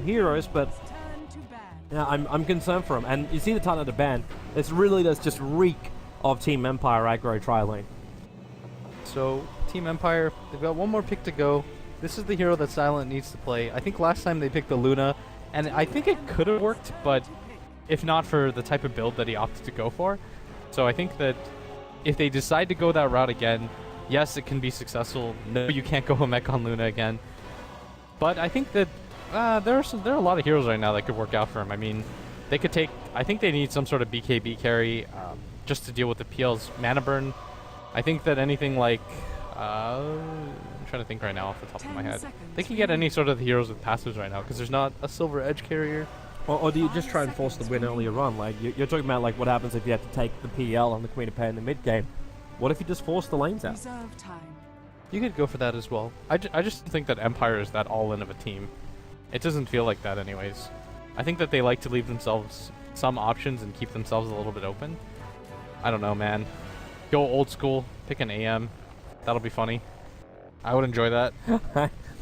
heroes, but yeah, I'm concerned for him. And you see the turn of the ban, it really does just reek of Team Empire aggro tri-lane. So, Team Empire, they've got one more pick to go. This is the hero that Silent needs to play. I think last time they picked the Luna, and I think it could have worked, but if not for the type of build that he opted to go for. So I think that if they decide to go that route again, yes, it can be successful. No, you can't go mech on Luna again. But I think that there are a lot of heroes right now that could work out for him. I mean, they could take... I think they need some sort of BKB carry just to deal with the PL's mana burn. I think that anything like... I'm trying to think right now off the top of my head. They can get any sort of heroes with passives right now because there's not a silver edge carrier. Or do you just try and force the win earlier on? Like, you're talking about like what happens if you have to take the PL and the Queen of Pain in the mid game. What if you just force the lanes out? You could go for that as well. I just think that Empire is that all-in of a team. It doesn't feel like that anyways. I think that they like to leave themselves some options and keep themselves a little bit open. I don't know, man. Go old school, pick an AM. That'll be funny. I would enjoy that.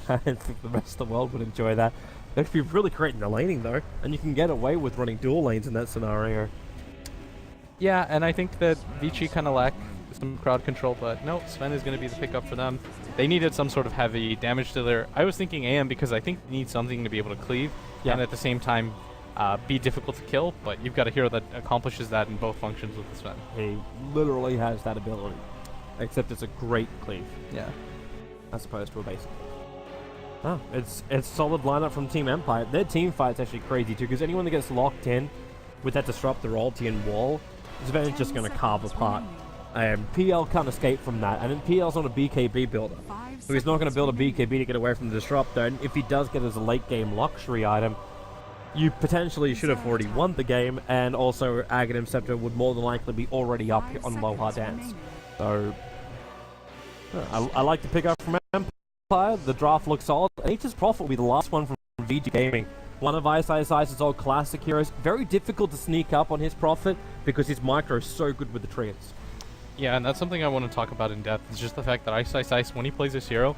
I think the rest of the world would enjoy that. It'd be really great in the laning though, and you can get away with running dual lanes in that scenario. Yeah, and I think that Vici kind of lack some crowd control, but no, Sven is going to be the pickup for them. They needed some sort of heavy damage dealer. I was thinking AM because I think they need something to be able to cleave, and at the same time be difficult to kill, but you've got a hero that accomplishes that in both functions with the Sven. He literally has that ability, except it's a great cleave. Yeah. As opposed to a basic. Oh, it's solid lineup from Team Empire. Their team fight's actually crazy too, because anyone that gets locked in with that Disruptor ulti and wall, Sven's just going to carve apart. PL can't escape from that, and then PL's not a BKB builder, so he's not going to build a BKB to get away from the Disruptor, and if he does get as a late game luxury item, you potentially should have already won the game, and also Aghanim Scepter would more than likely be already up on low hard dance. So, I like to pick up from Empire. The draft looks solid. Nature's Prophet will be the last one from VG Gaming. One of Ice's old classic heroes. Very difficult to sneak up on his Prophet because his micro is so good with the treants. Yeah, and that's something I want to talk about in depth. It's just the fact that Ice, when he plays this hero,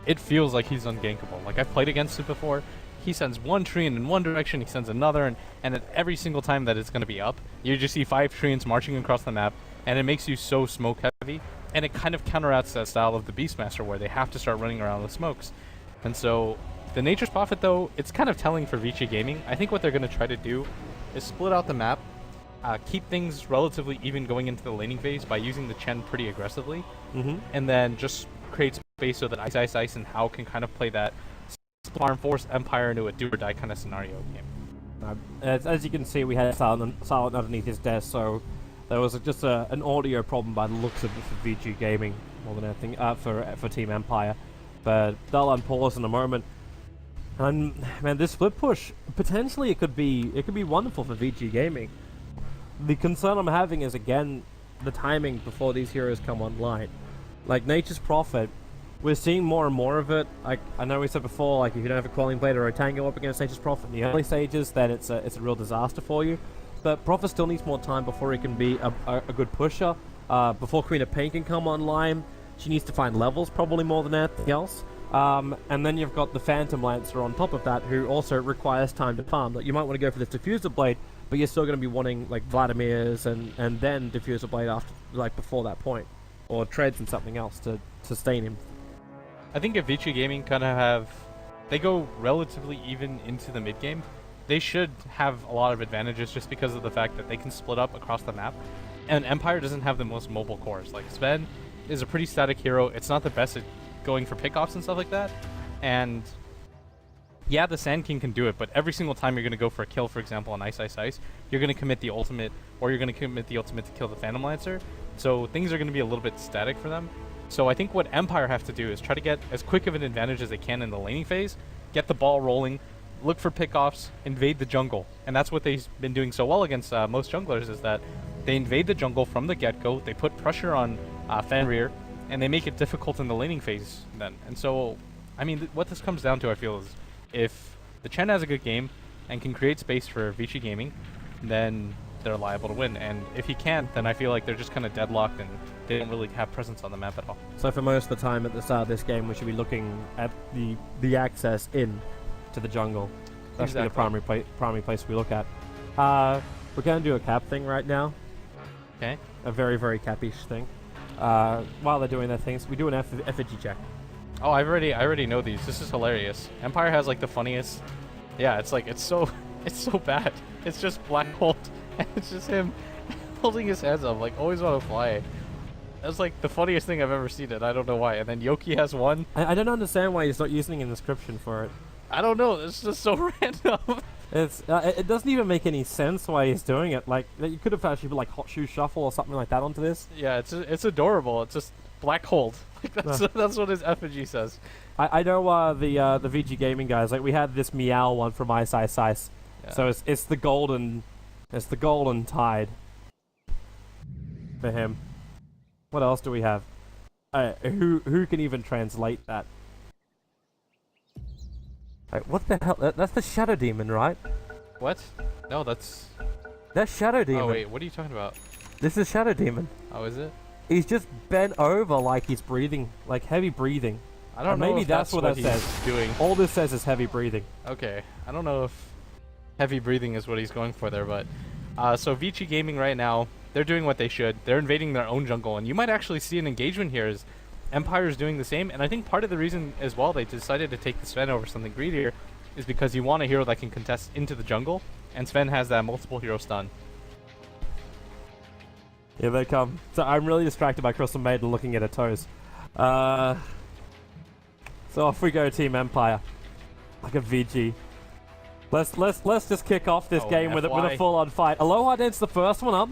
it feels like he's ungankable. Like, I've played against it before. He sends one treant in one direction, he sends another, and at every single time that it's going to be up, you just see 5 treants marching across the map, and it makes you so smoke heavy. And it kind of counteracts that style of the Beastmaster where they have to start running around with smokes. And so, the Nature's Prophet though, it's kind of telling for Vici Gaming. I think what they're going to try to do is split out the map, keep things relatively even going into the laning phase by using the Chen pretty aggressively, and then just create space so that Ice and Hao can kind of play that farm force Empire into a do or die kind of scenario game. As you can see, we had Silent underneath his desk, so there was just an audio problem by the looks of it for VG Gaming more than anything, for Team Empire. But they'll unpause in a moment. And man, this split push, potentially it could be wonderful for VG Gaming. The concern I'm having is, again, the timing before these heroes come online. Like Nature's Prophet, we're seeing more and more of it. Like, I know we said before, like if you don't have a Quelling Blade or a Tango up against Nature's Prophet in the early stages, then it's a real disaster for you. But Prophet still needs more time before he can be a good pusher. Before Queen of Pain can come online, she needs to find levels probably more than anything else. And then you've got the Phantom Lancer on top of that, who also requires time to farm. Like, you might want to go for this Diffuser Blade, but you're still going to be wanting like Vladimir's and then Diffuser Blade after, like before that point, or Treads and something else to sustain him. I think if Vici Gaming kind of they go relatively even into the mid game, they should have a lot of advantages just because of the fact that they can split up across the map. And Empire doesn't have the most mobile cores. Like, Sven is a pretty static hero. It's not the best at going for pickoffs and stuff like that. And yeah, the Sand King can do it, but every single time you're going to go for a kill, for example, on Ice, you're going to commit the ultimate, or you're going to commit the ultimate to kill the Phantom Lancer. So things are going to be a little bit static for them. So I think what Empire have to do is try to get as quick of an advantage as they can in the laning phase, get the ball rolling, look for pickoffs, invade the jungle. And that's what they've been doing so well against most junglers, is that they invade the jungle from the get-go, they put pressure on Fenrir, and they make it difficult in the laning phase then. And so, I mean, what this comes down to, I feel, is if the Chen has a good game and can create space for Vici Gaming, then they're liable to win. And if he can't, then I feel like they're just kind of deadlocked and they don't really have presence on the map at all. So for most of the time at the start of this game, we should be looking at the access in to the jungle. That should be the primary place we look at. We're going to do a cap thing right now. Okay. A very, very capish thing. While they're doing their things, we do an effigy check. Oh, I already know these. This is hilarious. Empire has like the funniest. Yeah, it's like it's so bad. It's just Black Bolt, and it's just him holding his hands up, like always want to fly. That's like the funniest thing I've ever seen it. I don't know why. And then Yoki has one. I don't understand why he's not using an inscription for it. I don't know. It's just so random. It doesn't even make any sense why he's doing it. Like you could have actually put like Hot Shoe Shuffle or something like that onto this. Yeah, it's adorable. It's just Black Hold. Like that's what his effigy says. I know the VG Gaming guys. Like we had this Meow one from Ice Ice Ice. Yeah. So it's the golden tide for him. What else do we have? Who can even translate that? What the hell? That's the Shadow Demon, right? What? No, that's Shadow Demon. Oh wait, what are you talking about? This is Shadow Demon. Oh, is it? He's just bent over like he's breathing, like heavy breathing. I don't know. Maybe if that's what that says. Doing. All this says is heavy breathing. Okay, I don't know if heavy breathing is what he's going for there, but so Vici Gaming right now, they're doing what they should. They're invading their own jungle, and you might actually see an engagement here as Empire is doing the same. And I think part of the reason as well they decided to take the Sven over something greedier is because you want a hero that can contest into the jungle, and Sven has that multiple hero stun. Here they come. So I'm really distracted by Crystal Maiden looking at her toes. So off we go, Team Empire. Like a VG. Let's just kick off this game with a full-on fight. Aloha Dent's the first one up.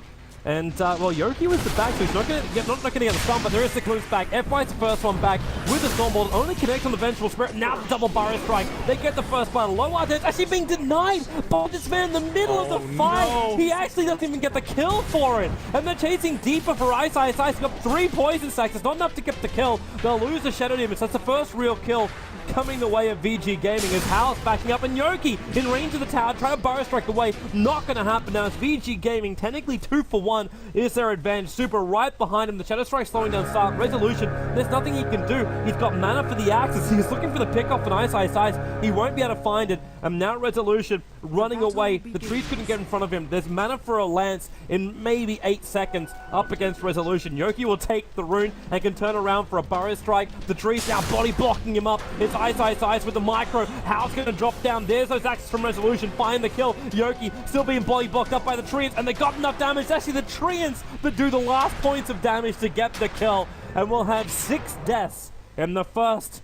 And, well, Yoki was the back, so he's not going to get the stun, but there is the glimpse back. FY's the first one back with the Stormbolt. Only connects on the Vengeful Spirit. Now the double Burrow Strike. They get the first blood. Aloha Dent's actually being denied by this man in the middle of the fight. No. He actually doesn't even get the kill for it. And they're chasing deeper for Ice Ice Ice. Got 3 poison stacks. It's not enough to get the kill. They'll lose the Shadow Demons. That's the first real kill coming the way of VG Gaming. His house backing up, and Yoki in range of the tower, trying to Burrow Strike away. Not going to happen now. It's VG Gaming, technically 2 for 1 is their advantage. Super right behind him. The Shadow Strike slowing down Stark. Resolution, there's nothing he can do. He's got mana for the axes. He's looking for the pickoff on Ice Ice Ice. He won't be able to find it. And now Resolution running away. The trees couldn't get in front of him. There's mana for a lance in maybe 8 seconds up against Resolution. Yoki will take the rune and can turn around for a Burrow Strike. The trees now body blocking him up. It's Ice Ice Ice with the micro. How's going to drop down? There's those axes from Resolution. Find the kill. Yoki still being body blocked up by the trees, and they got enough damage. It's actually the treants that do the last points of damage to get the kill. And we'll have 6 deaths in the first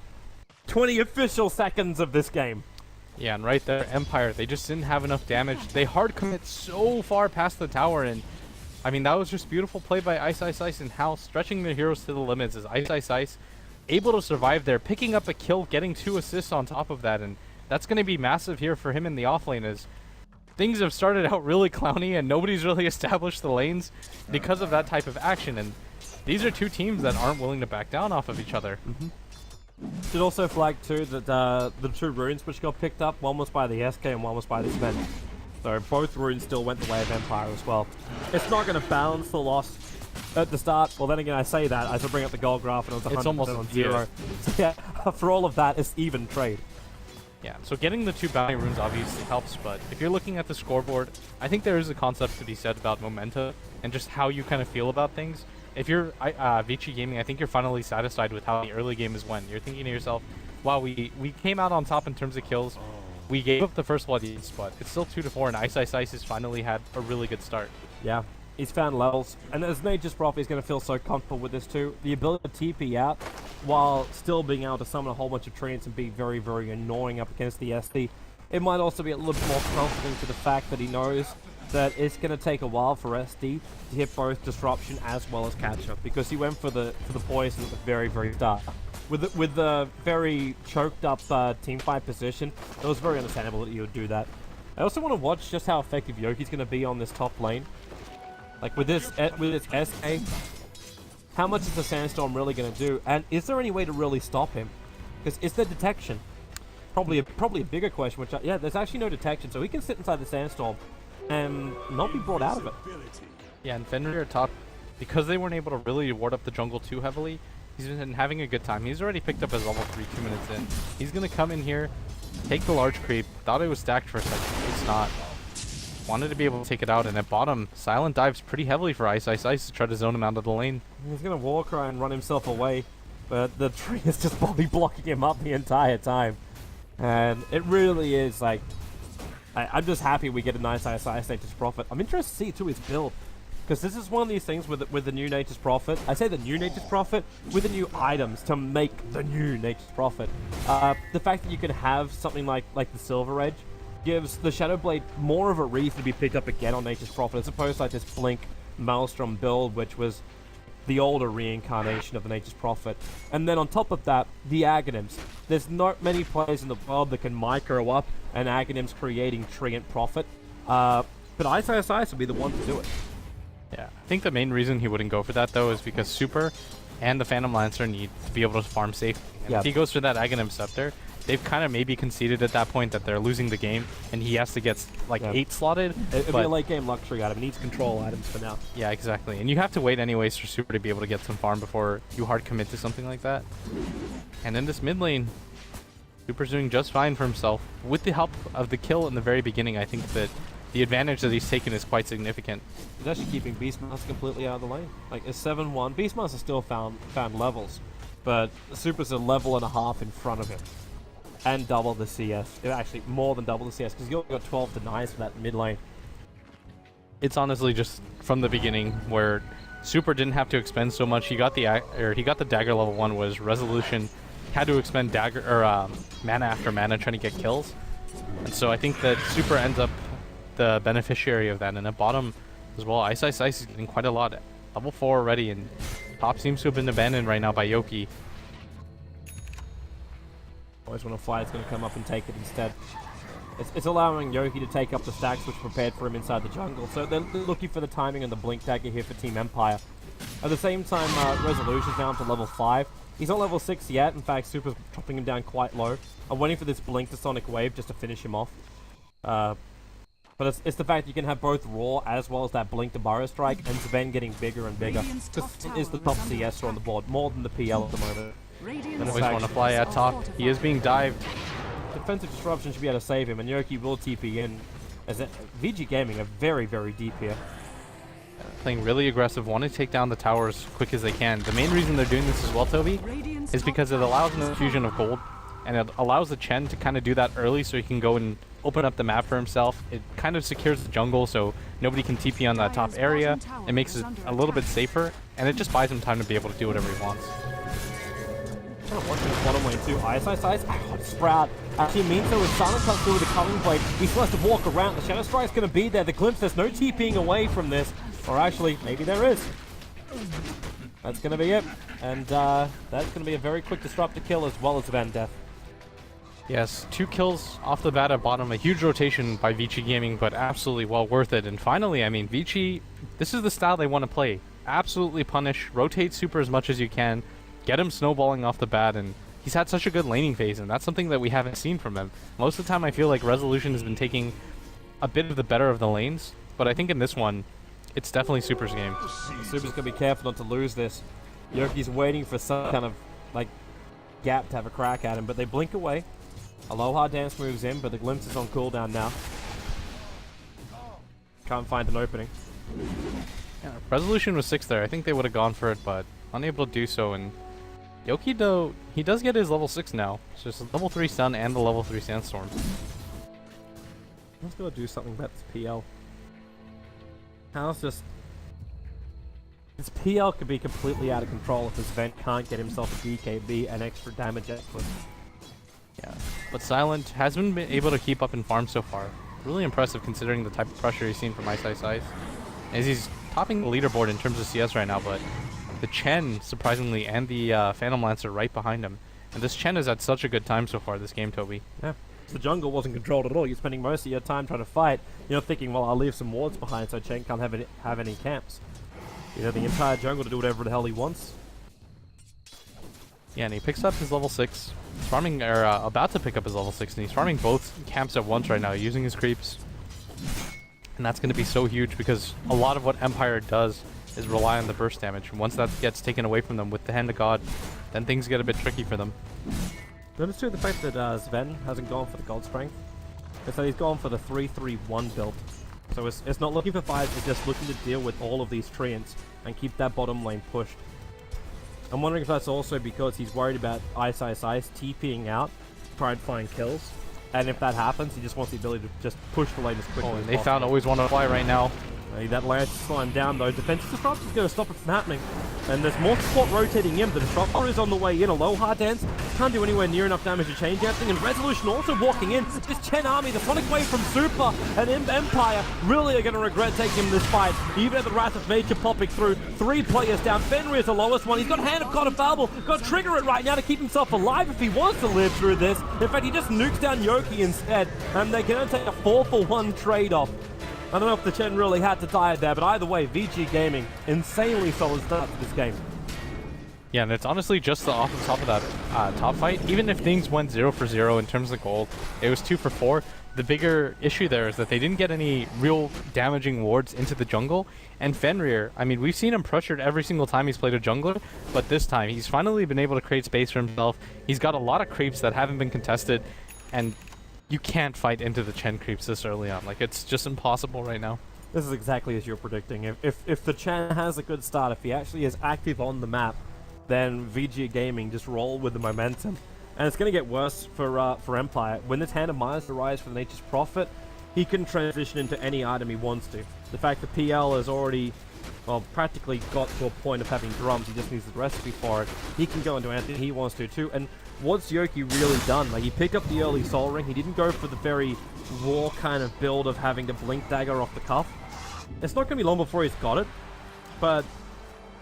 20 official seconds of this game. Yeah, and right there, Empire, they just didn't have enough damage. They hard commit so far past the tower, and I mean, that was just beautiful play by Ice Ice Ice and House, stretching their heroes to the limits as Ice Ice Ice able to survive there, picking up a kill, getting 2 assists on top of that, and that's going to be massive here for him in the offlane as things have started out really clowny and nobody's really established the lanes because of that type of action, and these are 2 teams that aren't willing to back down off of each other. Should also flag too that the 2 runes which got picked up, one was by the SK and one was by the Sven. So both runes still went the way of Empire as well. It's not going to balance the loss at the start. Well, then again, I say that as I bring up the gold graph and it was 100% almost on 0. So yeah, for all of that, it's even trade. Yeah, so getting the 2 bounty runes obviously helps, but if you're looking at the scoreboard, I think there is a concept to be said about momentum and just how you kind of feel about things. If you're Vici Gaming, I think you're finally satisfied with how the early game is went. You're thinking to yourself, wow, we came out on top in terms of kills. We gave up the first blood each, but it's still 2 to 4, and Ice Ice Ice has finally had a really good start. Yeah, he's found levels, and as Nature's Prof, he's going to feel so comfortable with this too. The ability to TP out while still being able to summon a whole bunch of treants and be very, very annoying up against the SD. It might also be a little bit more confident to the fact that he knows that it's going to take a while for SD to hit both Disruption as well as Catch Up, because he went for the poison at the very, very start. With the very choked up teamfight position, it was very understandable that you would do that. I also want to watch just how effective Yoki's going to be on this top lane. Like with its SA, how much is the Sandstorm really going to do? And is there any way to really stop him? Because is there detection? Probably a bigger question, which, yeah, there's actually no detection, so he can sit inside the Sandstorm and not be brought out of it. Yeah, and Fenrir top, because they weren't able to really ward up the jungle too heavily, he's been having a good time. He's already picked up his level 3 2 minutes in. He's going to come in here, take the large creep. Thought it was stacked for a second. It's not. Wanted to be able to take it out, and at bottom, Silent dives pretty heavily for Ice Ice Ice to try to zone him out of the lane. He's gonna Warcry and run himself away, but the tree is just probably blocking him up the entire time. And it really is like, I'm just happy we get a nice Ice Ice Nature's Prophet. I'm interested to see too his build, because this is one of these things with the new Nature's Prophet. I say the new Nature's Prophet with the new items to make the new Nature's Prophet. The fact that you can have something like the Silver Edge gives the Shadow Blade more of a reason to be picked up again on Nature's Prophet, as opposed to like this Blink Maelstrom build, which was the older reincarnation of the Nature's Prophet. And then on top of that, the Aghanims. There's not many players in the world that can micro up an Aghanims creating Treant Prophet, but Ice Ice Ice would be the one to do it. Yeah, I think the main reason he wouldn't go for that though is because Super and the Phantom Lancer need to be able to farm safely. And if he goes for that Aghanim Scepter, they've kind of maybe conceded at that point that they're losing the game, and he has to get like 8 slotted. It'll be a late game luxury item. He needs control items for now. Yeah, exactly. And you have to wait anyways for Super to be able to get some farm before you hard commit to something like that. And in this mid lane, Super's doing just fine for himself. With the help of the kill in the very beginning, I think that the advantage that he's taken is quite significant. He's actually keeping Beastmaster completely out of the lane. Like, it's 7-1. Beastmaster still found levels, but Super's a level and a half in front of him. And double the CS. Actually, more than double the CS, because you only got 12 denies for that mid lane. It's honestly just from the beginning where Super didn't have to expend so much. He got the dagger level 1 was Resolution. Had to expend dagger or mana after mana trying to get kills. And so I think that Super ends up the beneficiary of that. And at bottom as well, Ice Ice Ice is getting quite a lot. Level 4 already, and top seems to have been abandoned right now by Yoki. Always when a fight's going to come up and take it instead. It's allowing Yoki to take up the stacks which prepared for him inside the jungle. So they're looking for the timing and the Blink Dagger here for Team Empire. At the same time, Resolution's down to level 5. He's not level 6 yet. In fact, Super's dropping him down quite low. I'm waiting for this Blink to Sonic Wave just to finish him off. But it's the fact you can have both Raw as well as that Blink to Burrow Strike, and Sven getting bigger and bigger. Because it is the top CS on the board, more than the PL at the moment. Always want to fly at top. He is being dived. Defensive Disruption should be able to save him, and Yoki will TP in. As VG Gaming are very, very deep here. Playing really aggressive, want to take down the tower as quick as they can. The main reason they're doing this as well, Toby, is because it allows an infusion of gold, and it allows the Chen to kind of do that early so he can go and open up the map for himself. It kind of secures the jungle so nobody can TP on that top area. It makes it a little bit safer, and it just buys him time to be able to do whatever he wants. Kind of watching his bottom lane too. Ice Ice Ice. Sprout actually means so with Silent comes through with the Culling Blade. He still has to walk around. The Shadow Strike's going to be there. The Glimpse, there's no TPing away from this. Or actually, maybe there is. That's going to be it. And that's going to be a very quick disruptor kill as well as Van Death. Yes, 2 kills off the bat at bottom. A huge rotation by Vici Gaming, but absolutely well worth it. And finally, I mean, Vici, this is the style they want to play. Absolutely punish, rotate Super as much as you can, get him snowballing off the bat, and he's had such a good laning phase, and that's something that we haven't seen from him. Most of the time I feel like Resolution has been taking a bit of the better of the lanes, but I think in this one, it's definitely Super's game. Super's going to be careful not to lose this. Yoki's waiting for some kind of, like, gap to have a crack at him, but they blink away. Aloha Dance moves in, but the Glimpse is on cooldown now. Can't find an opening. Yeah, Resolution was 6 there. I think they would have gone for it, but unable to do so. And Yoki, though, he does get his level 6 now. So it's a level 3 stun and the level 3 sandstorm. Let's go do something about this PL. How's just... This PL could be completely out of control if this Vent can't get himself a DKB and extra damage output. Yeah, but Silent hasn't been able to keep up in farm so far. Really impressive considering the type of pressure he's seen from Ice Ice Ice. As he's topping the leaderboard in terms of CS right now, but the Chen, surprisingly, and the Phantom Lancer right behind him. And this Chen has had such a good time so far this game, Toby. Yeah. The jungle wasn't controlled at all. You're spending most of your time trying to fight. You're thinking, well, I'll leave some wards behind so Chen can't have any camps. You know, the entire jungle to do whatever the hell he wants. Yeah, and he picks up his level 6. He's farming, or about to pick up his level 6, and he's farming both camps at once right now, using his creeps. And that's going to be so huge because a lot of what Empire does is rely on the burst damage. And once that gets taken away from them with the Hand of God, then things get a bit tricky for them. Notice too the fact that Sven hasn't gone for the gold strength. So he's gone for the 3-3-1 build. So it's not looking for fights, it's just looking to deal with all of these treants and keep that bottom lane pushed. I'm wondering if that's also because he's worried about Ice TPing out, try and find kills. And if that happens, he just wants the ability to just push the lane as quickly as possible. They found always want to fly right now. That Lance is slowing down though. Defensive Disruptor is going to stop it from happening. And there's more support rotating in. The Disruptor is on the way in. A low hard dance. Can't do anywhere near enough damage to change anything. And Resolution also walking in. This Chen army, the Sonic Wave from Super and Empire really are going to regret taking this fight. Even at the Wrath of Nature popping through. 3 players down. Fenrir is the lowest one. He's got Hand of God of Babel. Got to trigger it right now to keep himself alive if he wants to live through this. In fact, he just nukes down Yoki instead. And they can only take a 4-for-1 trade-off. I don't know if the Chen really had to die there, but either way, VG Gaming, insanely solid start to this game. Yeah, and it's honestly just the off the top of that top fight. Even if things went 0 for 0 in terms of gold, it was 2 for 4. The bigger issue there is that they didn't get any real damaging wards into the jungle. And Fenrir, I mean, we've seen him pressured every single time he's played a jungler, but this time he's finally been able to create space for himself. He's got a lot of creeps that haven't been contested, and you can't fight into the Chen creeps this early on. Like, it's just impossible right now. This is exactly as you're predicting. If the Chen has a good start, if he actually is active on the map, then VG Gaming just roll with the momentum. And it's going to get worse for Empire. When this Hand of Mars arrives for the Nature's Prophet, he can transition into any item he wants to. The fact that PL has already, well, practically got to a point of having drums, he just needs the recipe for it. He can go into anything he wants to too. And what's Yoki really done? Like, he picked up the early Soul Ring. He didn't go for the very raw kind of build of having to Blink Dagger off the cuff. It's not going to be long before he's got it, but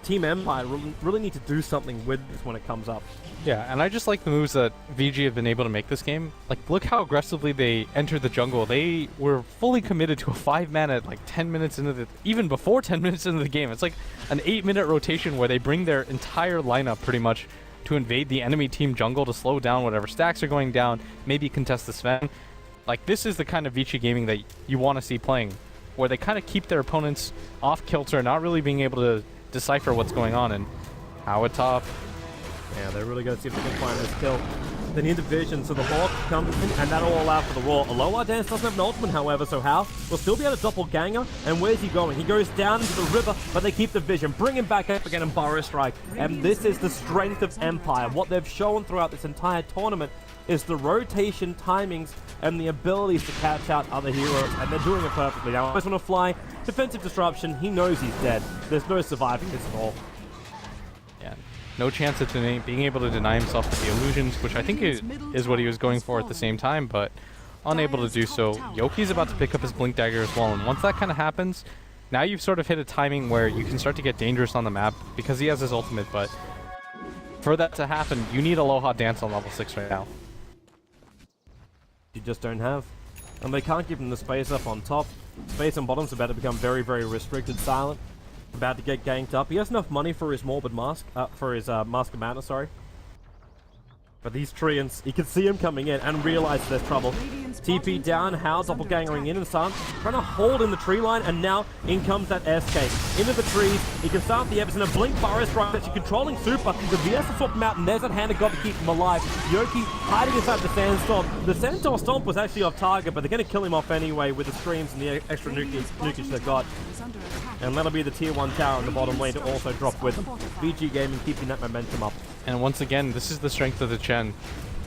Team Empire really need to do something with this when it comes up. Yeah, and I just like the moves that VG have been able to make this game. Like, look how aggressively they entered the jungle. They were fully committed to a 5-man at like 10 minutes into the, even before 10 minutes into the game. It's like an 8-minute rotation where they bring their entire lineup pretty much to invade the enemy team jungle to slow down whatever stacks are going down, maybe contest the Sven. Like, this is the kind of VG Gaming that you want to see playing, where they kind of keep their opponents off kilter, not really being able to decipher what's going on. And how at top. Yeah, they're really going to see if they can find this kill. They need the vision, so the Hawk comes in, and that'll all allow for the Roar. Aloha Dance doesn't have an ultimate, however, so Hal will still be able to doppelganger. And where's he going? He goes down into the river, but they keep the vision. Bring him back up again and Burrow Strike. And this is the strength of Empire. What they've shown throughout this entire tournament is the rotation timings and the abilities to catch out other heroes, and they're doing it perfectly. Now, I always want to fly. Defensive disruption, he knows he's dead. There's no surviving this at all. Yeah, no chance at being able to deny himself to the illusions, which I think is what he was going for at the same time, but unable to do so. Yoki's about to pick up his Blink Dagger as well, and once that kind of happens, now you've sort of hit a timing where you can start to get dangerous on the map because he has his ultimate, but for that to happen, you need Aloha Dance on level 6 right now. You just don't have. And they can't give him the space up on top. Space on bottom's about to become very, very restricted. Silent, about to get ganked up. He has enough money for his Morbid Mask, for his Mask of Madness, sorry. But these treants, you can see him coming in and realize there's trouble. TP down, Hal doppelgangering in and Sun, trying to hold in the tree line, and now in comes that SK. Into the trees, he can start the Everson, a Blink Burrow Strike that's controlling Super. The VS will swap him out, and there's that Hand of God to keep him alive. Yoki hiding inside the Sandstorm. The Centaur Stomp was actually off target, but they're going to kill him off anyway with the streams and the extra nukage they've got. And that'll be the tier 1 tower in the bottom lane to also drop with them. VG Gaming keeping that momentum up. And once again, this is the strength of the Chen.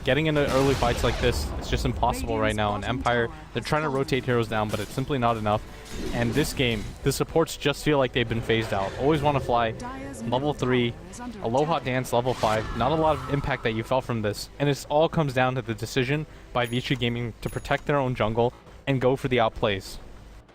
Getting into early fights like this, it's just impossible right now. In Empire, they're trying to rotate heroes down, but it's simply not enough. And this game, the supports just feel like they've been phased out. Always want to fly. Level 3, Aloha Dance level 5. Not a lot of impact that you felt from this. And it all comes down to the decision by VG Gaming to protect their own jungle and go for the outplays.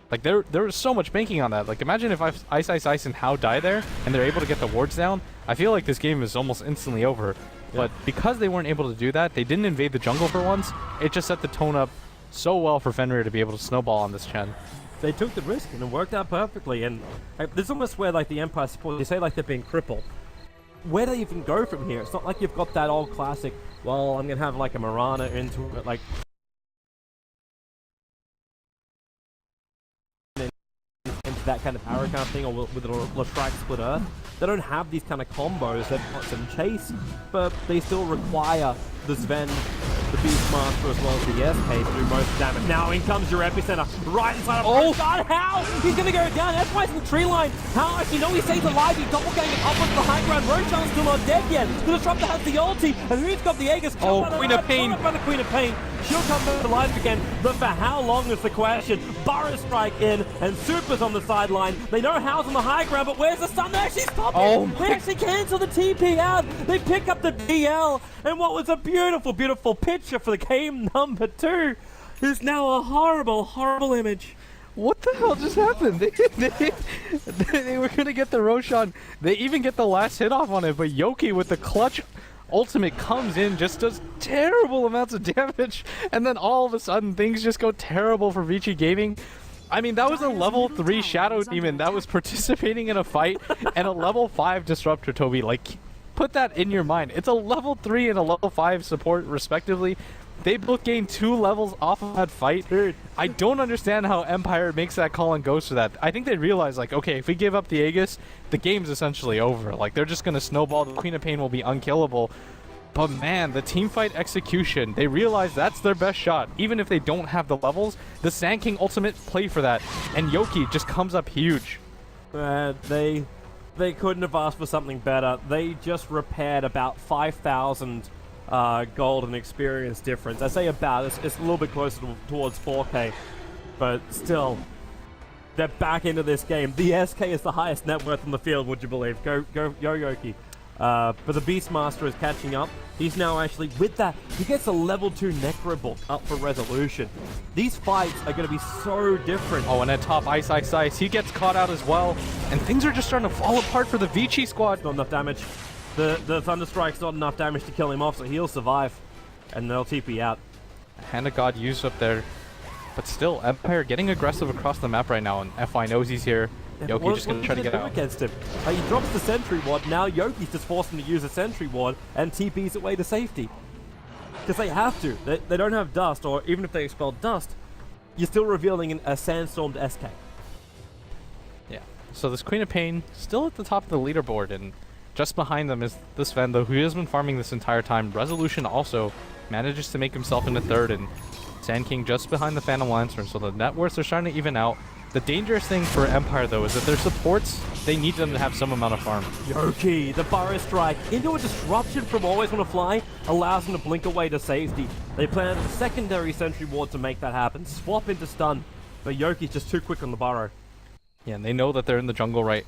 Like, there was so much banking on that. Like, imagine if Ice and How die there, and they're able to get the wards down. I feel like this game is almost instantly over. Yeah. But because they weren't able to do that, they didn't invade the jungle for once. It just set the tone up so well for Fenrir to be able to snowball on this Chen. They took the risk, and it worked out perfectly. And this is almost where, like, the Empire support, they say, like, they're being crippled. Where do they even go from here? It's not like you've got that old classic, well, I'm going to have, like, a Marana into it, like... that kind of arrow kind of thing, or with a Lashrak Split Earth, they don't have these kind of combos that puts them chase, but they still require the Sven, the Beastmaster, as well as the SK to do most damage. Now in comes your Epicenter, right inside of Roshan. How? He's gonna go down. That's why it's in the tree line. How? Actually, no, he stays alive. He's doppelganging up onto the high ground. Roshan's still not dead yet. The Disruptor has the ulti, and who's got the Aegis? Queen of Pain. By the Queen of Pain. She'll come back to life again, but for how long is the question? Burrow strike in, and Super's on the sideline. They know How's on the high ground, but where's the stun? They actually stop it. They actually cancel the TP out. They pick up the DL, and what was a beautiful, beautiful picture for the game number 2 is now a horrible, horrible image. What the hell just happened? They were gonna get the Roshan. They even get the last hit off on it, but Yoki with the clutch ultimate comes in, just does terrible amounts of damage, and then all of a sudden things just go terrible for Vici Gaming. I mean, that was a level 3 Shadow Demon that was participating in a fight, and a level 5 Disruptor, Toby. Like, put that in your mind. It's a level 3 and a level 5 support, respectively. They both gained 2 levels off of that fight. Dude, I don't understand how Empire makes that call and goes for that. I think they realize, like, okay, if we give up the Aegis, the game's essentially over. Like, they're just gonna snowball. The Queen of Pain will be unkillable. But man, the teamfight execution, they realize that's their best shot. Even if they don't have the levels, the Sand King ultimate play for that. And Yoki just comes up huge. They couldn't have asked for something better. They just repaired about 5,000 gold and experience difference. I say about, it's a little bit closer towards 4K, but still, they're back into this game. The SK is the highest net worth in the field, would you believe? Go Yoki. But the Beastmaster is catching up. He's now actually, with that, he gets a level 2 Necrobook up for resolution. These fights are going to be so different. Oh, and at top, Ice. He gets caught out as well. And things are just starting to fall apart for the Vici squad. Not enough damage. The Thunderstrike's not enough damage to kill him off, so he'll survive. And they'll TP out. Hand of God used up there. But still, Empire getting aggressive across the map right now, and FY knows he's here. Yoki just gonna try to get out against him. He drops the sentry ward. Now Yoki's just forced him to use a sentry ward and TP's away to safety. Because they have to. They don't have dust, or even if they expel dust, you're still revealing a sandstormed SK. Yeah. So this Queen of Pain still at the top of the leaderboard, and just behind them is this Sven, though, who has been farming this entire time. Resolution also manages to make himself into 3rd, and Sand King just behind the Phantom Lancer. So the net worths are starting to even out. The dangerous thing for Empire, though, is that their supports, they need them to have some amount of farm. Yoki, the Burrow Strike into a disruption from Always Wanna Fly allows him to blink away to safety. They plan a secondary sentry ward to make that happen, swap into stun, but Yoki's just too quick on the Burrow. Yeah, and they know that they're in the jungle in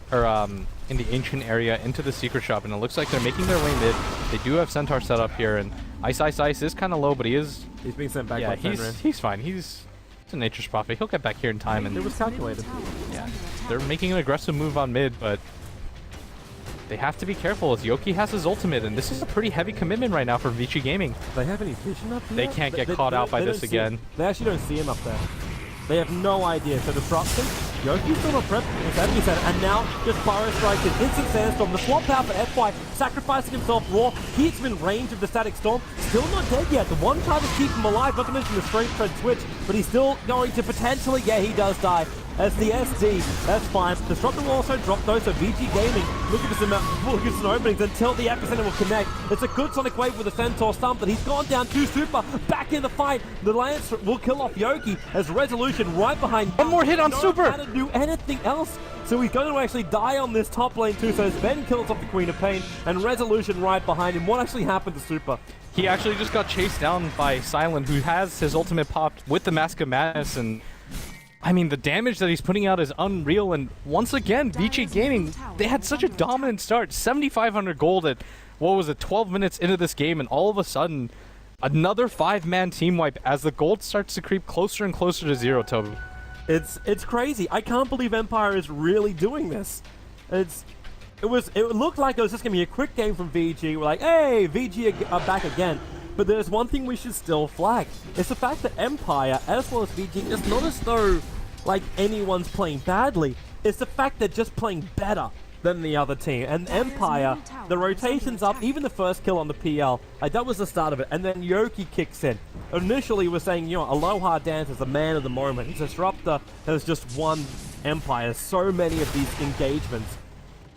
the ancient area into the secret shop, and it looks like they're making their way mid. They do have Centaur set up here, and Ice is kind of low, but he's being sent back. Yeah, he's fine. He's a Nature's Prophet. He'll get back here in time, and it was calculated. Yeah, they're making an aggressive move on mid, but they have to be careful as Yoki has his ultimate, and this is a pretty heavy commitment right now for Vici Gaming. They have any vision up here? They can't get caught out by this again. They actually don't see him up there. They have no idea. So disruption, Yoki's still not prepped, and now just Burrow Strike is instant sandstorm. The swap out for FY, sacrificing himself raw, keeps him in range of the static storm, still not dead yet. The one try to keep him alive, not to mention the strength tread switch, but he's still going to potentially, yeah, he does die. As the SD, that's fine. Disruptor will also drop though, so VG Gaming looking for some openings until the Epicenter will connect. It's a good Sonic Wave with a Centaur stump, but he's gone down to Super, back in the fight. The Lance will kill off Yoki as Resolution right behind. One more hit on Super! Don't do anything else. So he's going to actually die on this top lane too, so Sven kills off the Queen of Pain, and Resolution right behind him. What actually happened to Super? He actually just got chased down by Silent, who has his ultimate popped with the Mask of Madness, and I mean, the damage that he's putting out is unreal, and once again, Vici Gaming, they had such a dominant start. 7,500 gold at, what was it, 12 minutes into this game, and all of a sudden, another 5-man team wipe as the gold starts to creep closer and closer to 0, Toby. It's crazy. I can't believe Empire is really doing this. It looked like it was just going to be a quick game from VG. We're like, hey, VG are back again. But there's one thing we should still flag. It's the fact that Empire, as well as VG, it's not as though like anyone's playing badly. It's the fact they're just playing better than the other team. And Empire, the rotation's up, even the first kill on the PL, like that was the start of it. And then Yoki kicks in. Initially we're saying, you know, Aloha Dance is the man of the moment. Disruptor has just won Empire so many of these engagements.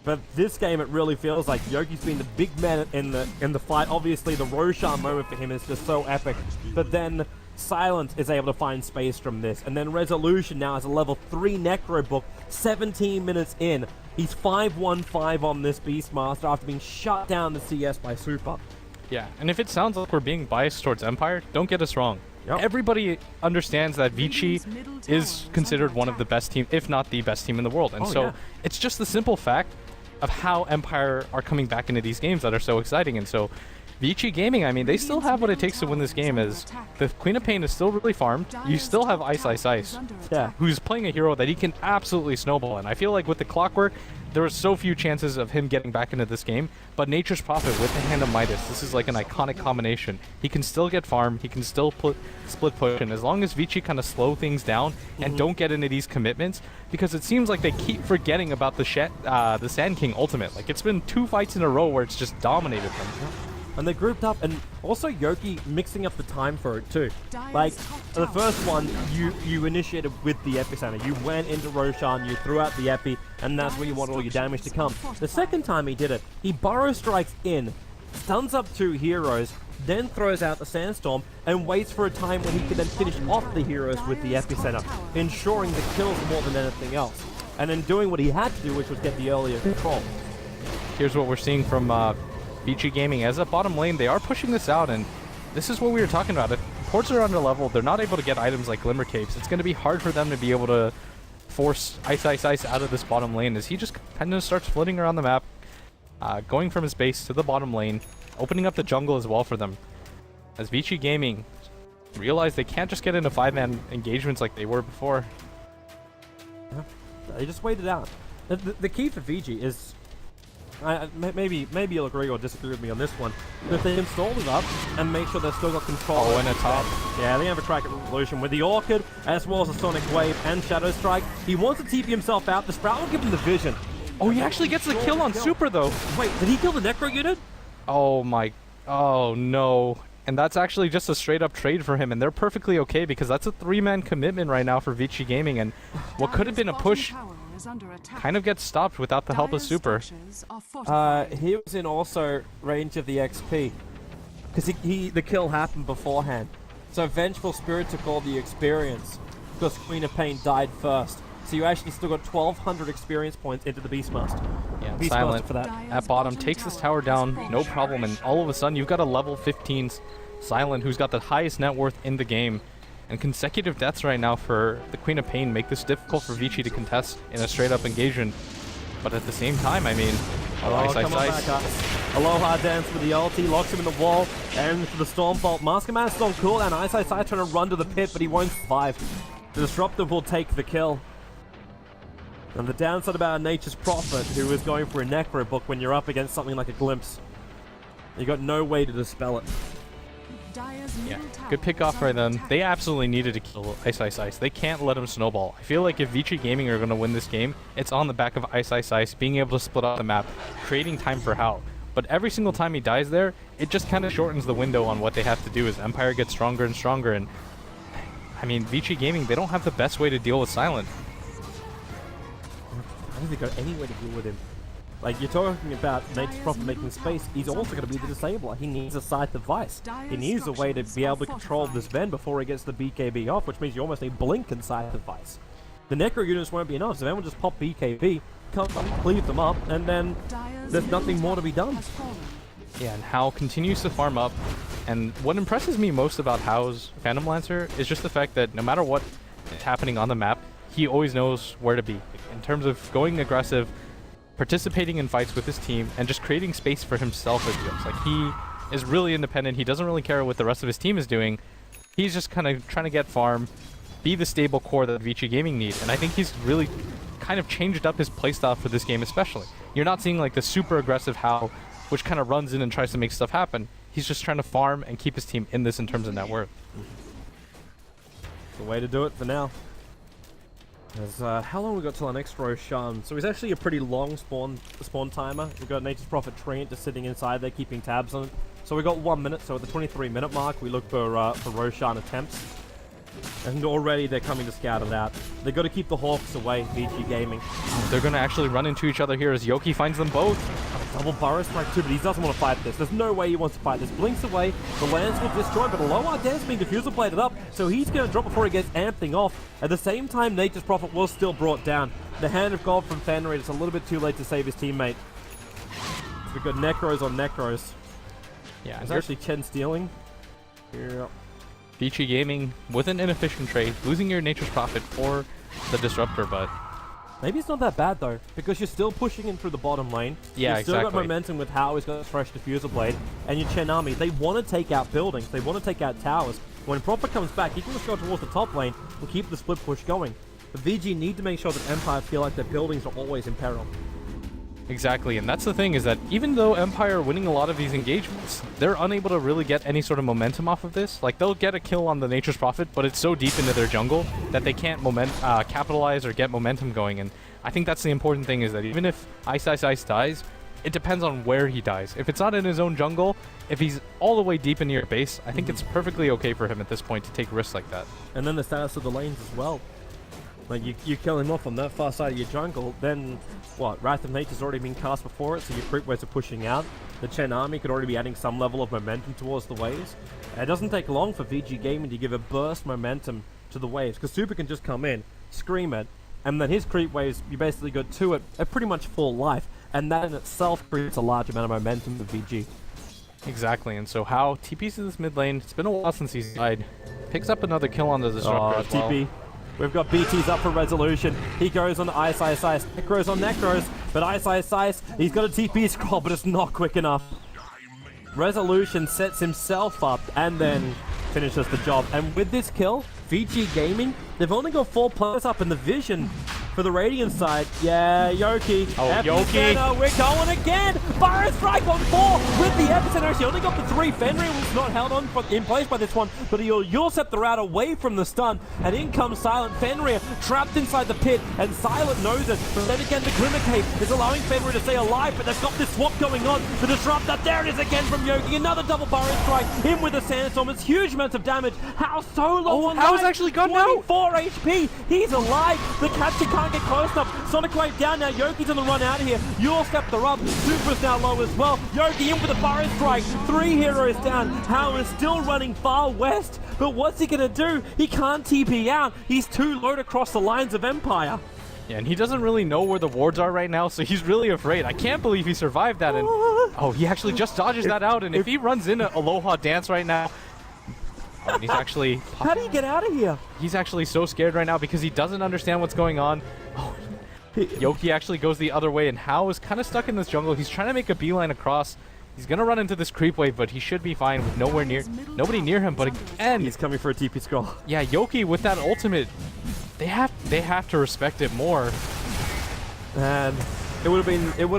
But this game, it really feels like Yogi's been the big man in the fight. Obviously, the Roshan moment for him is just so epic. But then Silent is able to find space from this. And then Resolution now has a level 3 Necro book, 17 minutes in. He's 5-1-5 on this Beastmaster after being shut down the CS by Super. Yeah, and if it sounds like we're being biased towards Empire, don't get us wrong. Yep. Everybody understands that Vici is considered one of the best teams, if not the best team in the world. And it's just the simple fact of how Empire are coming back into these games that are so exciting. And so Vici Gaming, I mean, they still have what it takes to win this game, as the Queen of Pain is still really farmed. You still have Ice Ice Ice, who's playing a hero that he can absolutely snowball. And I feel like with the Clockwork, there were so few chances of him getting back into this game, but Nature's Prophet with the Hand of Midas, this is like an iconic combination. He can still get farm, he can still split push, and as long as Vici kind of slow things down and don't get into these commitments, because it seems like they keep forgetting about the Sand King ultimate. Like, it's been 2 fights in a row where it's just dominated them. And they grouped up, and also Yogi mixing up the time for it too. Like, the first one, you initiated with the Epicenter. You went into Roshan, you threw out the Epi, and that's where you want all your damage to come. The second time he did it, he Burrow Strikes in, stuns up 2 heroes, then throws out the Sandstorm, and waits for a time when he can then finish off the heroes with the Epicenter, ensuring the kills more than anything else. And then doing what he had to do, which was get the earlier control. Here's what we're seeing from Vici Gaming. As a bottom lane, they are pushing this out, and this is what we were talking about. If ports are under level, they're not able to get items like Glimmer Capes. It's going to be hard for them to be able to force Ice Ice Ice out of this bottom lane, as he just kind of starts flitting around the map, going from his base to the bottom lane, opening up the jungle as well for them. As Vici Gaming realize they can't just get into 5-man engagements like they were before. Yeah, they just waited out. The key for Vici is, maybe you'll agree or disagree with me on this one, but if they can stall it up and make sure they've still got control. Oh, and a top. Yeah, they have a track at Revolution with the Orchid, as well as the Sonic Wave and Shadow Strike. He wants to TP himself out. The Sprout will give him the vision. Oh, he actually gets the kill on Super, though. Wait, did he kill the Necro unit? Oh, my. Oh, no. And that's actually just a straight-up trade for him, and they're perfectly okay, because that's a 3-man commitment right now for Vici Gaming, and what could have been a push kind of gets stopped without the help of Super. He was in also range of the XP, because the kill happened beforehand. So Vengeful Spirit took all the experience, because Queen of Pain died first. So you actually still got 1,200 experience points into the Beastmaster. Yeah, Beastmaster Silent for that. At bottom takes this tower down, no problem, and all of a sudden you've got a level 15 Silent who's got the highest net worth in the game. And consecutive deaths right now for the Queen of Pain make this difficult for Vici to contest in a straight-up engagement. But at the same time, I mean, Ice Ice Ice. Aloha Dance with the ulti, locks him in the wall, and for the Stormbolt. Masker Man's on cool, and Ice Ice Ice trying to run to the pit, but he won't survive. The Disruptive will take the kill. And the downside about Nature's Prophet, who is going for a Necro book when you're up against something like a Glimpse, you got no way to dispel it. Yeah, good pick off for them. They absolutely needed to kill Ice Ice Ice. They can't let him snowball. I feel like if Vici Gaming are going to win this game, it's on the back of Ice Ice Ice being able to split out the map, creating time for Hao. But every single time he dies there, it just kind of shortens the window on what they have to do as Empire gets stronger and stronger. And I mean, Vici Gaming, they don't have the best way to deal with Silent. I don't think they've got any way to deal with him. Like, you're talking about Nature's Prophet making space, he's also going to be the disabler. He needs a Scythe of Vice. He needs a way to be able to control this Ven before he gets the BKB off, which means you almost need Blink and Scythe of Vice. The Necro units won't be enough, so Ven will just pop BKB, cleave them up, and then there's nothing more to be done. Yeah, and Hao continues to farm up, and what impresses me most about Hao's Phantom Lancer is just the fact that no matter what is happening on the map, he always knows where to be. In terms of going aggressive, participating in fights with his team, and just creating space for himself as well. Like, he is really independent. He doesn't really care what the rest of his team is doing. He's just kind of trying to get farm, be the stable core that Vici Gaming needs. And I think he's really kind of changed up his playstyle for this game especially. You're not seeing like the super aggressive Hao, which kind of runs in and tries to make stuff happen. He's just trying to farm and keep his team in this in terms of net worth. The way to do it for now. How long we got till our next Roshan? So it's actually a pretty long spawn timer. We've got Nature's Prophet Treant just sitting inside there keeping tabs on it. So we got 1 minute, so at the 23-minute mark we look for Roshan attempts. And already they're coming to scout it out. They've got to keep the Hawks away, VG Gaming. They're going to actually run into each other here as Yoki finds them both. Double Burrow Strike too, but he doesn't want to fight this. There's no way he wants to fight this. Blinks away, the lands will destroy, but Aloha Dance being diffuser bladed up, so he's going to drop before he gets amping off. At the same time, Nature's Prophet was still brought down. The Hand of God from Fenrir, it's a little bit too late to save his teammate. We've got Necros on Necros. Yeah, it's actually Chen stealing. Yeah. Vici Gaming with an inefficient trade, losing your Nature's Prophet for the Disruptor, but maybe it's not that bad though, because you're still pushing in through the bottom lane. Yeah, You've still got momentum with how he's got his fresh diffuser blade, and your Chen army, they want to take out buildings, they want to take out towers. When Prophet comes back, he can just go towards the top lane and keep the split push going. The VG need to make sure that Empire feel like their buildings are always in peril. Exactly, and that's the thing, is that even though Empire are winning a lot of these engagements, they're unable to really get any sort of momentum off of this. Like, they'll get a kill on the Nature's Prophet, but it's so deep into their jungle that they can't capitalize or get momentum going. And I think that's the important thing, is that even if Ice dies, it depends on where he dies. If it's not in his own jungle, if he's all the way deep into your base, I think it's perfectly okay for him at this point to take risks like that. And then the status of the lanes as well. Like, you kill him off on that far side of your jungle, then, what, Wrath of Nature's already been cast before it, so your creep waves are pushing out. The Chen army could already be adding some level of momentum towards the waves. It doesn't take long for VG Gaming to give a burst momentum to the waves, because Super can just come in, scream it, and then his creep waves, you basically got to it at pretty much full life, and that in itself creates a large amount of momentum for VG. Exactly, and so how TP's in this mid lane, it's been a while since he's died, picks up another kill on the Disruptor as well. TP. We've got BT's up for resolution. He goes on Ice. Necros on Necros, but Ice. He's got a TP scroll, but it's not quick enough. Resolution sets himself up and then finishes the job. And with this kill, VG Gaming, they've only got 4 players up in the vision for the Radiant side. Yeah, Yoki. Oh, Epicenter, Yoki. we're going again. Fire Strike on 4 with the Epicenter. Actually, only got the 3. Fenrir was not held on in place by this one, but he'll set the route away from the stun. And in comes Silent. Fenrir trapped inside the pit, and Silent knows it. But then again, the Glimmer Cape is allowing Fenrir to stay alive, but they've got this swap going on. The Disruptor, there it is again from Yoki. Another double Burrow Strike. In with a Sandstorm. It's huge amounts of damage. How so low on How's life? actually gone now? 24 HP. He's alive. The catcher can't get close enough. Sonic Wave down now. Yoki's on the run out of here. You'll step the rub. Super's now low as well. Yoki in with a Burrow Strike. 3 heroes down. Hao is still running far west. But what's he going to do? He can't TP out. He's too low to cross the lines of Empire. Yeah, and he doesn't really know where the wards are right now, so he's really afraid. I can't believe he survived that. And oh, he actually just dodges that out. And if he runs into Aloha Dance right now, and he's actually... How do you get out of here? He's actually so scared right now because he doesn't understand what's going on. Oh, Yoki actually goes the other way, and Hao is kind of stuck in this jungle. He's trying to make a beeline across. He's going to run into this creep wave, but he should be fine with nobody near him. But again... He's coming for a TP scroll. Yeah, Yoki with that ultimate, they have to respect it more. And it would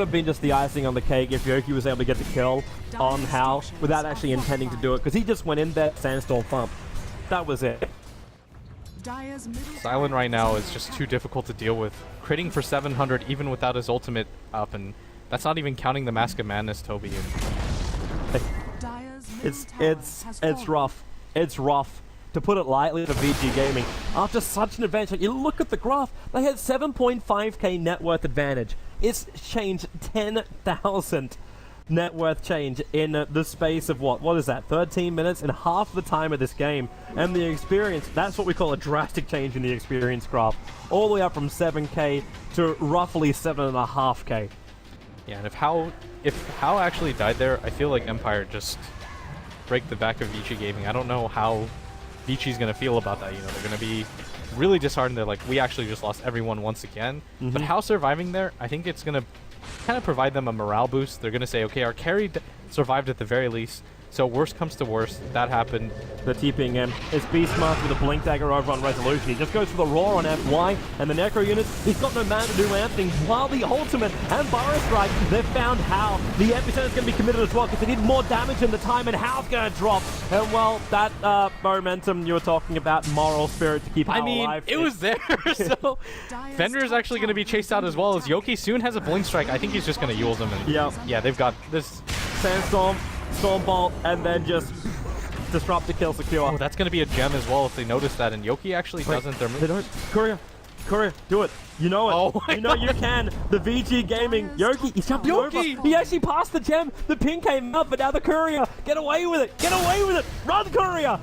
have been just the icing on the cake if Yoki was able to get the kill on Hao without actually intending to do it, because he just went in there, Sandstorm Thump. That was it. Silent right now is just too difficult to deal with. Critting for 700 even without his ultimate up, and that's not even counting the Mask of Madness, Toby. It's rough. It's rough. To put it lightly, for VG Gaming, after such an advantage, you look at the graph, they had 7.5k net worth advantage. It's changed 10,000 net worth change in the space of what is that, 13 minutes, in half the time of this game. And the experience, that's what we call a drastic change in the experience graph. All the way up from 7k to roughly 7.5k. Yeah, and if Hao actually died there, I feel like Empire just break the back of VG Gaming. I don't know how Vici's going to feel about that. You know, they're going to be really disheartened. They're like, we actually just lost everyone once again. But Hao surviving there, I think it's going to kind of provide them a morale boost. They're going to say, okay, our carry survived at the very least. So worst comes to worst, that happened. The TPing in is Beastmaster with a Blink Dagger over on Resolution. He just goes for the Roar on FY, and the Necro units, he's got no man to do anything, while the Ultimate and Burrow Strike, they've found Hao. The Epicenter is going to be committed as well, because they need more damage in the time, and Hao's going to drop. And well, that momentum you were talking about, moral spirit to keep Hao alive. It was there, so Fenrir is actually going to be chased out as well, as Yoki soon has a Blink Strike. I think he's just going to Yule them. And yeah, they've got this Sandstorm, Stormbolt, and then just Disruptor kill secure. Oh, that's going to be a gem as well if they notice that, and Yoki actually doesn't. They don't. Courier, do it. You know it. Oh my you know God. you can. The VG Gaming. Yoki, he's jumping over. He actually passed the gem. The ping came up, but now the Courier. Get away with it. Get away with it. Run, Courier.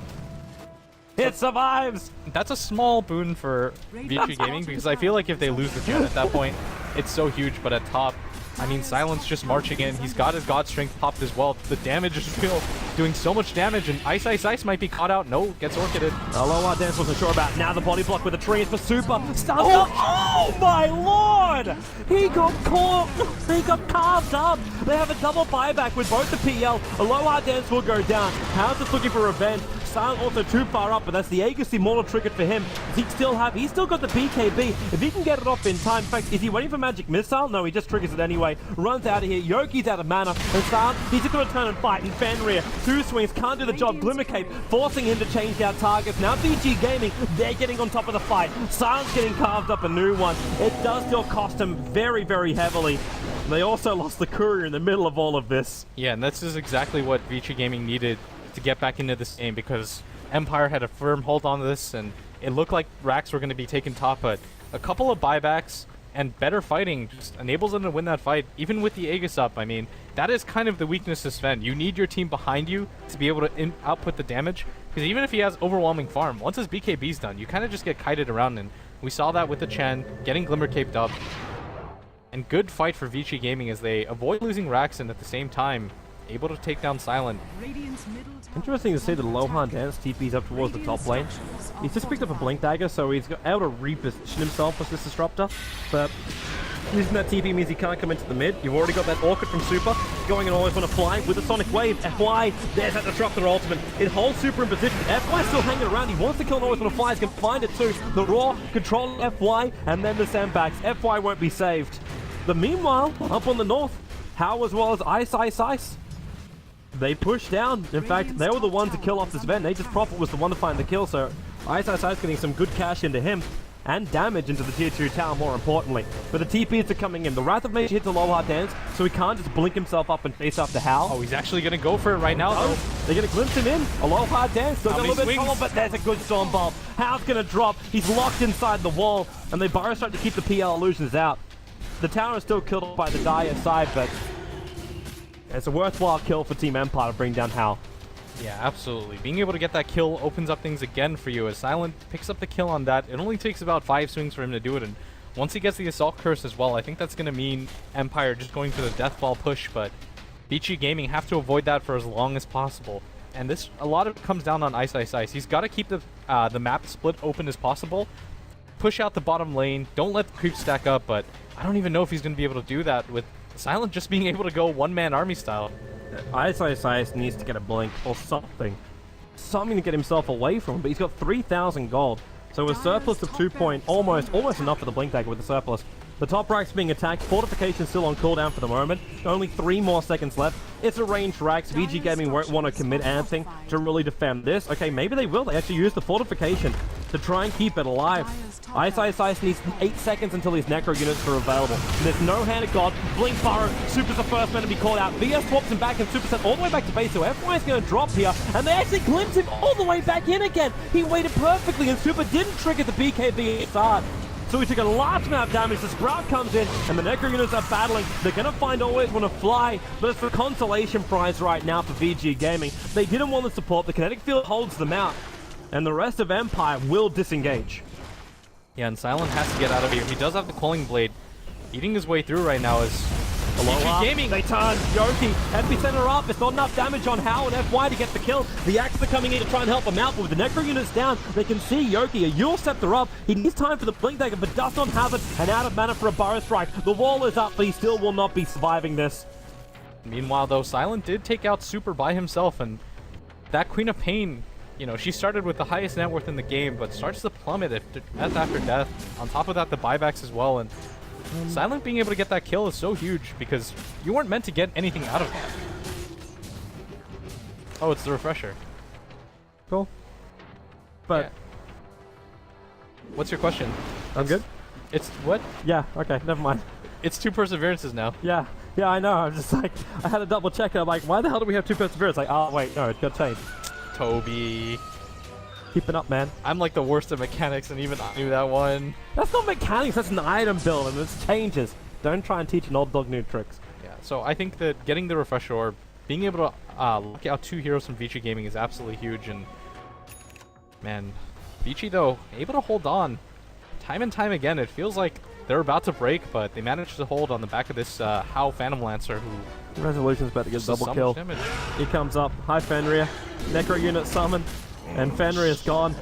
It survives. That's a small boon for VG Gaming because I feel like if they lose the gem at that point, it's so huge. But at top, I mean, Silent's just marching in. He's got his God Strength popped as well. The damage is real, doing so much damage, and Ice might be caught out. No, gets orchided. Aloha Dance wasn't sure about. Now the body block with the tree is for Super. Oh my lord! He got caught. He got carved up. They have a double buyback with both the PL. Aloha Dance will go down. How's just looking for revenge? Silent also too far up, but that's the Aegis Immortal triggered for him. He's still got the BKB. If he can get it off in time, in fact, is he waiting for Magic Missile? No, he just triggers it anyway. Runs out of here. Yoki's out of mana. And Silent, he's just going to turn and fight. And Fenrir, 2 swings, can't do the job. Glimmer Cape, forcing him to change out targets. Now VG Gaming, they're getting on top of the fight. Silent's getting carved up a new one. It does still cost him very, very heavily. They also lost the Courier in the middle of all of this. Yeah, and this is exactly what VG Gaming needed to get back into this game because Empire had a firm hold on this and it looked like Rax were going to be taken top, but a couple of buybacks and better fighting just enables them to win that fight, even with the Aegis up. I mean, that is kind of the weakness of Sven. You need your team behind you to be able to output the damage, because even if he has overwhelming farm, once his BKB's done, you kind of just get kited around, and we saw that with the Chen, getting Glimmer Caped up. And good fight for VG Gaming as they avoid losing Rax and at the same time able to take down Silent. Interesting to see that Lohan Dance TP's up towards the top lane. He's just picked up a Blink Dagger, so he's able to reposition himself as this Disruptor. But using that TP means he can't come into the mid. You've already got that Orchid from Super going and always want to fly with a Sonic Wave. FY, there's that Disruptor ultimate. It holds Super in position. FY still hanging around. He wants to kill and always want to fly. He's going to find it too. The Raw controlling FY and then the sandbags. FY won't be saved. But meanwhile, up on the north, How as well as Ice. They pushed down. In fact, they were the ones to kill off this Ven. Nature's Prophet was the one to find the kill, so Ice getting some good cash into him. And damage into the tier 2 tower, more importantly. But the TPs are coming in. The Wrath of Nature hits a low hard dance, so he can't just blink himself up and face after Hal. Oh, he's actually going to go for it right now, though. They're going to glimpse him in. A low hard dance. Still got a little bit taller, but there's a good Storm Bolt. Hal's going to drop. He's locked inside the wall, and they Burrow start to keep the PL illusions out. The tower is still killed off by the Dire side, but it's a worthwhile kill for Team Empire to bring down Hal. Yeah, absolutely. Being able to get that kill opens up things again for you as Silent picks up the kill on that. It only takes about 5 swings for him to do it, and once he gets the Assault Curse as well, I think that's going to mean Empire just going for the Deathball push, but BG Gaming have to avoid that for as long as possible. And this, a lot of it comes down on Ice. He's got to keep the map split open as possible, push out the bottom lane, don't let the creeps stack up, but I don't even know if he's going to be able to do that with Silent just being able to go one-man army style. Ice needs to get a blink or something. Something to get himself away from him, but he's got 3,000 gold. So a surplus of 2 point, almost enough for the Blink Dagger with the surplus. The top rack's being attacked, Fortification's still on cooldown for the moment. Only 3 more seconds left. It's a ranged Rax. VG Gaming won't want to commit anything to really defend this. Okay, maybe they will. They actually use the Fortification to try and keep it alive. Ice needs 8 seconds until his Necro units are available. And there's no Hand of God. Blink Burrow. Super's the first man to be called out. VS swaps him back and Super sent all the way back to base. So FY is going to drop here. And they actually glimpse him all the way back in again. He waited perfectly and Super didn't trigger the BKB start. So he took a large amount of damage. The Sprout comes in, and the Necro units are battling. They're going to find always want to fly, but it's the consolation prize right now for VG Gaming. They didn't want the support. The kinetic field holds them out, and the rest of Empire will disengage. Yeah, and Silent has to get out of here. He does have the Quelling Blade. Eating his way through right now is VG Gaming. They turn. Yoki, epicenter up. It's not enough damage on Hal and FY to get the kill. The Axe are coming in to try and help him out, but with the Necro units down, they can see Yoki. A Yule Scepter up. He needs time for the Blink Dagger, but does not have it, and out of mana for a Burrow Strike. The wall is up, but he still will not be surviving this. Meanwhile, though, Silent did take out Super by himself, and that Queen of Pain, you know, she started with the highest net worth in the game, but starts to plummet death after death. On top of that, the buybacks as well, and Silent being able to get that kill is so huge because you weren't meant to get anything out of that. Oh, it's the refresher. Cool. But yeah. What's your question? I'm good. It's what? Yeah. Okay. Never mind. It's 2 perseverances now. Yeah. I know. I'm just like, I had to double check. I'm like, why the hell do we have 2 perseverance? Like, oh wait, no, it got changed. Kobe. Keeping up, man. I'm like the worst at mechanics, and even I knew that one. That's not mechanics, that's an item build, and it's changes. Don't try and teach an old dog new tricks. Yeah, so I think that getting the refresher orb, being able to look out 2 heroes from Vici Gaming is absolutely huge, and man, Vici though, able to hold on. Time and time again, it feels like they're about to break, but they managed to hold on the back of this How Phantom Lancer, who Resolution's about to get double kill. Damage. He comes up. Hi, Fenrir. Necro unit summon. And Fenrir is gone.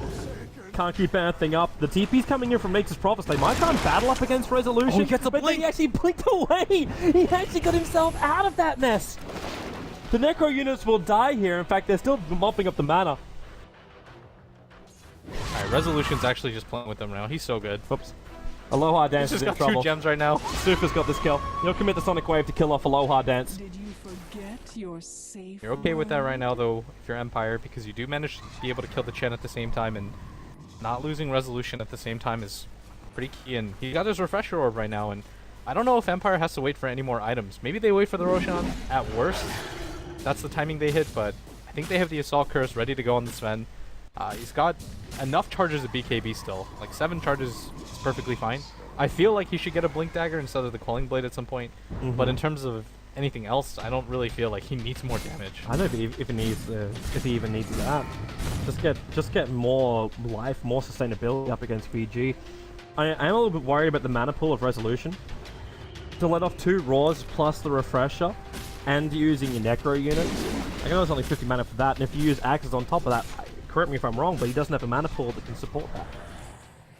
Can't keep anything up. The TP's coming in from Nature's Prophets. They might try and battle up against Resolution. Oh, he gets a but blink. he actually blinked away. He actually got himself out of that mess. The Necro units will die here. In fact, they're still mopping up the mana. Alright, Resolution's actually just playing with them now. He's so good. Oops. Aloha Dance He's is just in got trouble. 2 gems right now. Super's got this kill. He'll commit the Sonic Wave to kill off Aloha Dance. Did you forget your safe? You're okay with that right now, though, if you're Empire, because you do manage to be able to kill the Chen at the same time, and not losing Resolution at the same time is pretty key. And he got his Refresher Orb right now, and I don't know if Empire has to wait for any more items. Maybe they wait for the Roshan at worst. That's the timing they hit, but I think they have the Assault Curse ready to go on the Sven. He's got enough charges at BKB still. Like 7 charges is perfectly fine. I feel like he should get a Blink Dagger instead of the Quelling Blade at some point, but in terms of anything else, I don't really feel like he needs more damage. I don't know if he even needs that. Just get more life, more sustainability up against VG. I am a little bit worried about the mana pool of Resolution. To let off 2 Raws plus the Refresher, and using your Necro units. I know it's only 50 mana for that, and if you use Axes on top of that, correct me if I'm wrong, but he doesn't have a mana pool that can support that.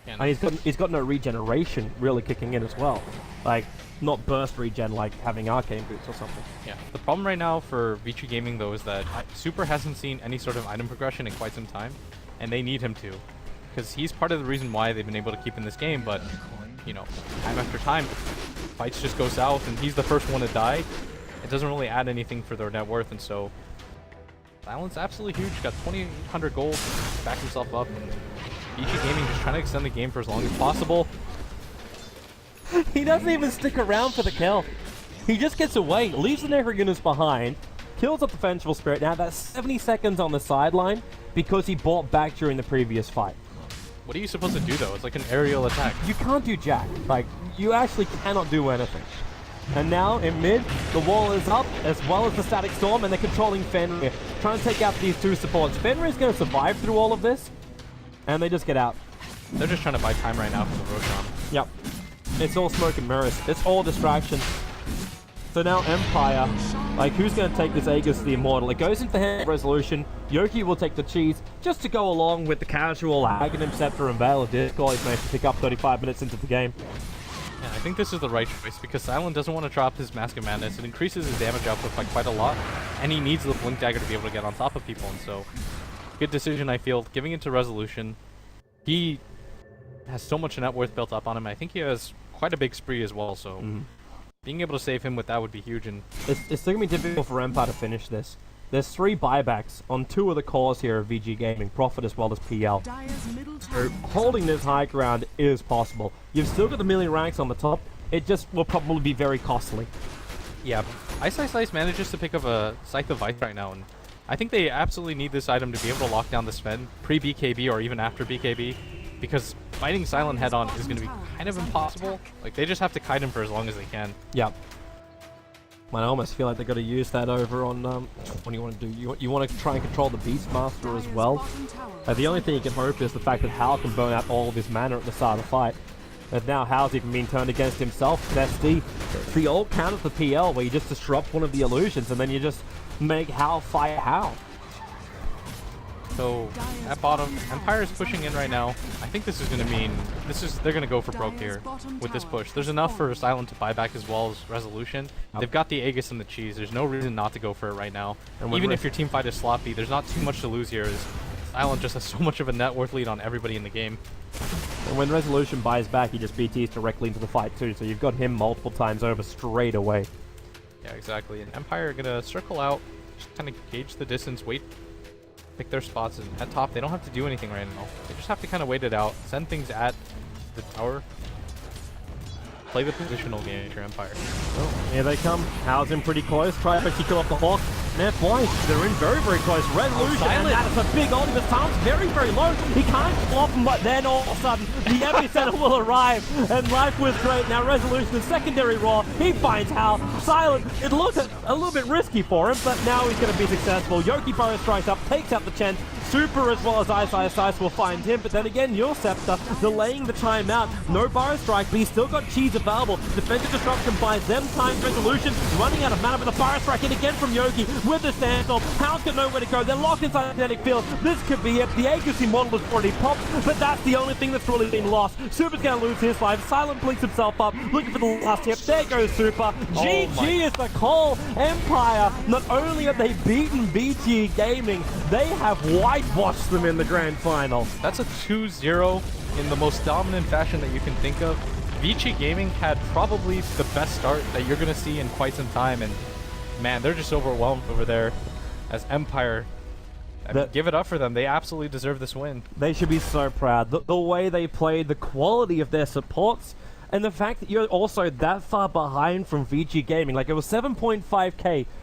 And he's got no regeneration really kicking in as well. Like, not burst regen like having Arcane Boots or something. Yeah, the problem right now for Vici Gaming though is that Super hasn't seen any sort of item progression in quite some time, and they need him to. Because he's part of the reason why they've been able to keep in this game, but, you know, time after time, fights just go south, and he's the first one to die. It doesn't really add anything for their net worth, and so Silent's absolutely huge. Got 2,800 gold, back himself up, and Vici Gaming just trying to extend the game for as long as possible. He doesn't even stick around for the kill. He just gets away, leaves the Necro units behind, kills up the Vengeful Spirit. Now that's 70 seconds on the sideline because he bought back during the previous fight. What are you supposed to do though? It's like an aerial attack. You can't do jack. Like, you actually cannot do anything. And now in mid, the wall is up, as well as the Static Storm, and they're controlling Fenrir, trying to take out these 2 supports. Fenrir is going to survive through all of this, and they just get out. They're just trying to buy time right now for the Roshan. Yep. It's all smoke and mirrors. It's all distraction. So now Empire, like, who's going to take this Aegis to the Immortal? It goes into the hand of Resolution. Yoki will take the cheese just to go along with the casual Aghanim Scepter and Veil of Discord he's managed to pick up 35 minutes into the game. Yeah, I think this is the right choice because Silent doesn't want to drop his Mask of Madness. It increases his damage output by quite a lot, and he needs the Blink Dagger to be able to get on top of people, and so good decision, I feel, giving it to Resolution. He has so much net worth built up on him. I think he has quite a big spree as well, so being able to save him with that would be huge. And it's still going to be difficult for Empire to finish this. There's 3 buybacks on 2 of the cores here of VG Gaming, Profit as well as PL. So holding this high ground is possible. You've still got the million ranks on the top. It just will probably be very costly. yeah, Ice Slice manages to pick up a Scythe of Ice right now, and I think they absolutely need this item to be able to lock down the Sven pre-BKB or even after BKB, because fighting Silent head-on is going to be kind of impossible. Like, they just have to kite him for as long as they can. Yep. I almost feel like they've got to use that over on, what do you want to do? You want to try and control the Beastmaster as well. The only thing you can hope is the fact that Hal can burn out all of his mana at the start of the fight. And now Hal's even being turned against himself. That's the old counter for PL where you just disrupt one of the illusions and then you just make Hal fight Hal. So at bottom, Empire is pushing in right now. I think this is going to mean they're going to go for broke here with this push. There's enough for Silent to buy back as well as Resolution. They've got the Aegis and the cheese. There's no reason not to go for it right now. And even if your team fight is sloppy, there's not too much to lose here. As Silent just has so much of a net worth lead on everybody in the game. And when Resolution buys back, he just BTs directly into the fight too. So you've got him multiple times over straight away. Yeah, exactly. And Empire are going to circle out, just kind of gauge the distance, wait, pick their spots, and at top they don't have to do anything right now. They just have to kind of wait it out, send things at the tower, play the positional game for Empire. Well, here they come. Hal's in pretty close. Try to actually kill off the Hawk. Now, boys, they're in very, very close. Resolution, and that is a big ultimate. Sounds very, very low. He can't flop him, but then all of a sudden, the epicenter will arrive, and life was great. Now, Resolution, the secondary roar, he finds Hal. Silent, it looked a little bit risky for him, but now he's going to be successful. Yoki Burrow strikes up, takes out the Chen. Super as well as Ice will find him, but then again, your Scepter delaying the timeout. No Burrow Strike, but he's still got Cheese available. Defensive Disruption buys them time. Resolution running out of mana, but the Burrow Strike in again from Yoki with the standoff. Hal's got nowhere to go. They're locked inside the magnetic field. This could be it. The agency model has already popped, but that's the only thing that's really been lost. Super's going to lose his life. Silent blinks himself up, looking for the last hit. There goes Super. GG is the call. Empire, not only have they beaten VG Gaming, they have whitewashed them in the grand final. That's a 2-0 in the most dominant fashion that you can think of. VG Gaming had probably the best start that you're going to see in quite some time, and man, they're just overwhelmed over there as Empire. I mean, give it up for them. They absolutely deserve this win. They should be so proud. The way they played, the quality of their supports, and the fact that you're also that far behind from VG Gaming. Like, it was 7.5k